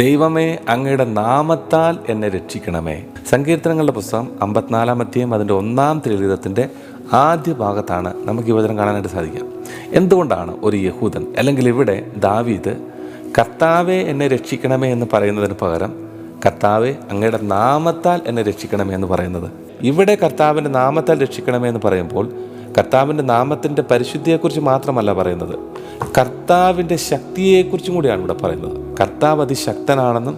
ദൈവമേ, അങ്ങയുടെ നാമത്താൽ എന്നെ രക്ഷിക്കണമേ. സങ്കീർത്തനങ്ങളുടെ പുസ്തകം 54-ാം അധ്യായം അതിൻ്റെ 1-ാം തിരുലിഖിതത്തിൻ്റെ ആദ്യ ഭാഗത്താണ് നമുക്ക് ഈ വചനം കാണാനായിട്ട് സാധിക്കുക. എന്തുകൊണ്ടാണ് ഒരു യഹൂദൻ അല്ലെങ്കിൽ ഇവിടെ ദാവീദ് കർത്താവെ എന്നെ രക്ഷിക്കണമേ എന്ന് പറയുന്നതിന് പകരം കർത്താവെ അങ്ങയുടെ നാമത്താൽ എന്നെ രക്ഷിക്കണമേ എന്ന് പറയുന്നത്? ഇവിടെ കർത്താവിൻ്റെ നാമത്താൽ രക്ഷിക്കണമേ എന്ന് പറയുമ്പോൾ കർത്താവിൻ്റെ നാമത്തിൻ്റെ പരിശുദ്ധിയെക്കുറിച്ച് മാത്രമല്ല പറയുന്നത്, കർത്താവിൻ്റെ ശക്തിയെക്കുറിച്ചും കൂടിയാണ് ഇവിടെ പറയുന്നത്. കർത്താവ് അതിശക്തനാണെന്നും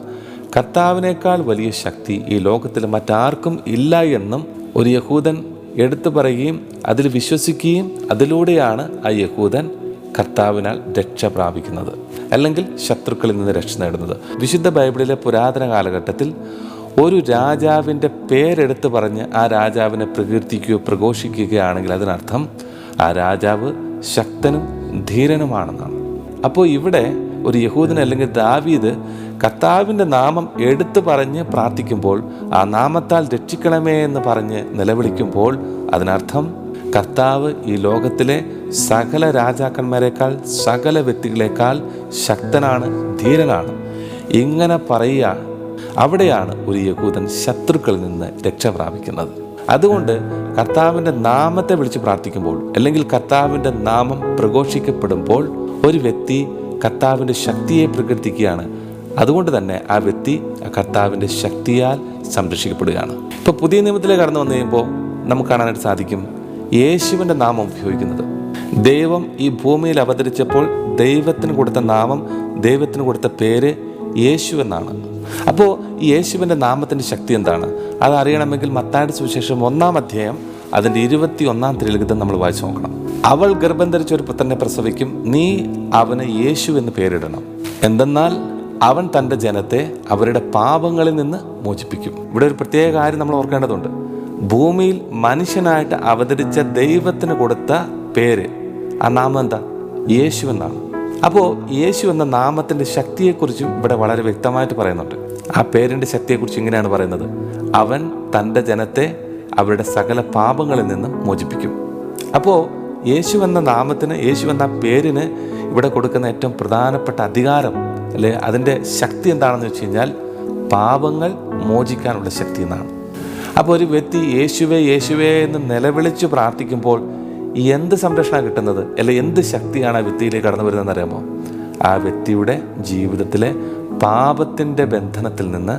കർത്താവിനേക്കാൾ വലിയ ശക്തി ഈ ലോകത്തിൽ മറ്റാർക്കും ഇല്ല എന്നും ഒരു യഹൂദൻ എടുത്തു പറയുകയും അതിൽ വിശ്വസിക്കുകയും അതിലൂടെയാണ് ആ യഹൂദൻ കർത്താവിനാൽ രക്ഷ പ്രാപിക്കുന്നത്, അല്ലെങ്കിൽ ശത്രുക്കളിൽ നിന്ന് രക്ഷ നേടുന്നത്. വിശുദ്ധ ബൈബിളിലെ പുരാതന കാലഘട്ടത്തിൽ ഒരു രാജാവിൻ്റെ പേരെടുത്ത് പറഞ്ഞ് ആ രാജാവിനെ പ്രകീർത്തിക്കുകയോ പ്രഘോഷിക്കുകയാണെങ്കിൽ അതിനർത്ഥം ആ രാജാവ് ശക്തനും ധീരനുമാണെന്നാണ്. അപ്പോൾ ഇവിടെ ഒരു യഹൂദൻ അല്ലെങ്കിൽ ദാവീദ് കർത്താവിൻ്റെ നാമം എടുത്തു പറഞ്ഞ് പ്രാർത്ഥിക്കുമ്പോൾ, ആ നാമത്താൽ രക്ഷിക്കണമേ എന്ന് പറഞ്ഞ് നിലവിളിക്കുമ്പോൾ അതിനർത്ഥം കർത്താവ് ഈ ലോകത്തിലെ സകല രാജാക്കന്മാരെക്കാൾ സകല വ്യക്തികളെക്കാൾ ശക്തനാണ്, ധീരനാണ്. ഇങ്ങനെ പറയുക, അവിടെയാണ് ഒരു യഹൂദൻ ശത്രുക്കളിൽ നിന്ന് രക്ഷ പ്രാപിക്കുന്നത്. അതുകൊണ്ട് കർത്താവിൻ്റെ നാമത്തെ വിളിച്ച് പ്രാർത്ഥിക്കുമ്പോൾ അല്ലെങ്കിൽ കർത്താവിൻ്റെ നാമം പ്രഘോഷിക്കപ്പെടുമ്പോൾ ഒരു വ്യക്തി കർത്താവിൻ്റെ ശക്തിയെ പ്രകീർത്തിക്കുകയാണ്. അതുകൊണ്ട് തന്നെ ആ വ്യക്തി കർത്താവിൻ്റെ ശക്തിയാൽ സംരക്ഷിക്കപ്പെടുകയാണ്. ഇപ്പോൾ പുതിയ നിയമത്തിലേക്ക് കടന്നു വന്നു കഴിയുമ്പോൾ നമുക്ക് കാണാനായിട്ട് സാധിക്കും യേശുവിൻ്റെ നാമം ഉപയോഗിക്കുന്നത്. ദൈവം ഈ ഭൂമിയിൽ അവതരിച്ചപ്പോൾ ദൈവത്തിന് കൊടുത്ത നാമം, ദൈവത്തിന് കൊടുത്ത പേര് യേശു എന്നാണ്. അപ്പോൾ ഈ യേശുവിൻ്റെ നാമത്തിൻ്റെ ശക്തി എന്താണ്? അതറിയണമെങ്കിൽ മത്തായിയുടെ സുവിശേഷം 1-ാം അധ്യായം അതിൻ്റെ 21-ാം തിരുലിഖിതം നമ്മൾ വായിച്ചു നോക്കണം. അവൾ ഗർഭം ധരിച്ച ഒരു പുത്രനെ പ്രസവിക്കും, നീ അവന് യേശു എന്ന് പേരിടണം. എന്തെന്നാൽ അവൻ തൻ്റെ ജനത്തെ അവരുടെ പാപങ്ങളിൽ നിന്ന് മോചിപ്പിക്കും. ഇവിടെ ഒരു പ്രത്യേക കാര്യം നമ്മൾ ഓർക്കേണ്ടതുണ്ട്. ഭൂമിയിൽ മനുഷ്യനായിട്ട് അവതരിച്ച ദൈവത്തിന് കൊടുത്ത പേര്, ആ നാമം എന്താ? യേശു എന്നാണ്. അപ്പോൾ യേശു എന്ന നാമത്തിൻ്റെ ശക്തിയെക്കുറിച്ചും ഇവിടെ വളരെ വ്യക്തമായിട്ട് പറയുന്നുണ്ട്. ആ പേരിൻ്റെ ശക്തിയെക്കുറിച്ച് ഇങ്ങനെയാണ് പറയുന്നത്, അവൻ തൻ്റെ ജനത്തെ അവരുടെ സകല പാപങ്ങളിൽ നിന്നും മോചിപ്പിക്കും. അപ്പോൾ യേശു എന്ന നാമത്തിന്, യേശു എന്ന പേരിന് ഇവിടെ കൊടുക്കുന്ന ഏറ്റവും പ്രധാനപ്പെട്ട അധികാരം അല്ലെ അതിൻ്റെ ശക്തി എന്താണെന്ന് വെച്ച് കഴിഞ്ഞാൽ പാപങ്ങൾ മോചിക്കാനുള്ള ശക്തി എന്നാണ്. അപ്പോൾ ഒരു വ്യക്തി യേശുവേ യേശുവേ എന്ന് നിലവിളിച്ച് പ്രാർത്ഥിക്കുമ്പോൾ എന്ത് സംരക്ഷണം കിട്ടുന്നത്, അല്ലെ എന്ത് ശക്തിയാണ് ആ വ്യക്തിയിലേക്ക് കടന്നു വരുന്നതെന്ന് അറിയാമോ? ആ വ്യക്തിയുടെ ജീവിതത്തിലെ പാപത്തിൻ്റെ ബന്ധനത്തിൽ നിന്ന്,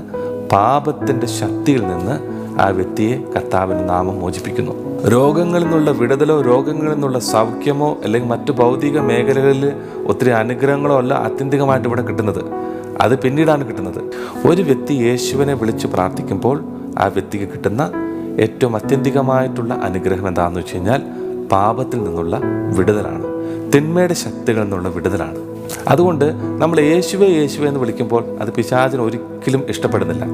പാപത്തിൻ്റെ ശക്തിയിൽ നിന്ന് ആ വ്യക്തിയെ കർത്താവിൻ്റെ നാമം മോചിപ്പിക്കുന്നു. രോഗങ്ങളിൽ നിന്നുള്ള വിടുതലോ രോഗങ്ങളിൽ നിന്നുള്ള സൗഖ്യമോ അല്ലെങ്കിൽ മറ്റു ഭൗതിക മേഖലകളിൽ ഒത്തിരി അനുഗ്രഹങ്ങളോ അല്ല ആത്യന്തികമായിട്ട് ഇവിടെ കിട്ടുന്നത്. അത് പിന്നീടാണ് കിട്ടുന്നത്. ഒരു വ്യക്തി യേശുവിനെ വിളിച്ച് പ്രാർത്ഥിക്കുമ്പോൾ ആ വ്യക്തിക്ക് കിട്ടുന്ന ഏറ്റവും അത്യന്തികമായിട്ടുള്ള അനുഗ്രഹം എന്താണെന്ന് വെച്ച് കഴിഞ്ഞാൽ പാപത്തിൽ നിന്നുള്ള വിടുതലാണ്, തിന്മയുടെ ശക്തികളിൽ നിന്നുള്ള വിടുതലാണ്. അതുകൊണ്ട് നമ്മൾ യേശുവേ യേശുവേ എന്ന് വിളിക്കുമ്പോൾ അത് പിശാചിന് ഒരിക്കലും ഇഷ്ടപ്പെടുന്നില്ല.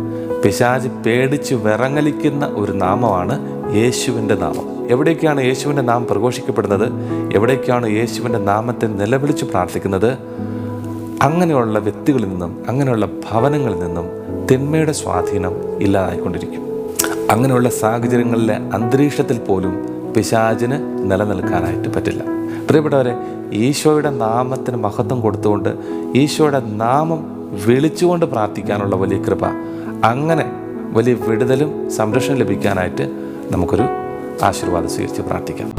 പിശാച് പേടിച്ച് വിറങ്ങലിക്കുന്ന ഒരു നാമമാണ് യേശുവിൻ്റെ നാമം. എവിടേക്കാണ് യേശുവിൻ്റെ നാമം പ്രഘോഷിക്കപ്പെടുന്നത്, എവിടേക്കാണ് യേശുവിൻ്റെ നാമത്തെ നിലവിളിച്ച് പ്രാർത്ഥിക്കുന്നത്, അങ്ങനെയുള്ള വ്യക്തികളിൽ നിന്നും അങ്ങനെയുള്ള ഭവനങ്ങളിൽ നിന്നും തിന്മയുടെ സ്വാധീനം ഇല്ലാതായിക്കൊണ്ടിരിക്കും. അങ്ങനെയുള്ള സാഹചര്യങ്ങളിലെ അന്തരീക്ഷത്തിൽ പോലും പിശാചിന് നിലനിൽക്കാനായിട്ട് പറ്റില്ല. പ്രിയപ്പെട്ടവരെ, ഈശോയുടെ നാമത്തിന് മഹത്വം കൊടുത്തുകൊണ്ട് ഈശോയുടെ നാമം വിളിച്ചുകൊണ്ട് പ്രാർത്ഥിക്കാനുള്ള വലിയ കൃപ, അങ്ങനെ വലിയ വിടുതലും സംരക്ഷണം ലഭിക്കാനായിട്ട് നമുക്കൊരു ആശീർവാദം സ്വീകരിച്ച് പ്രാർത്ഥിക്കാം.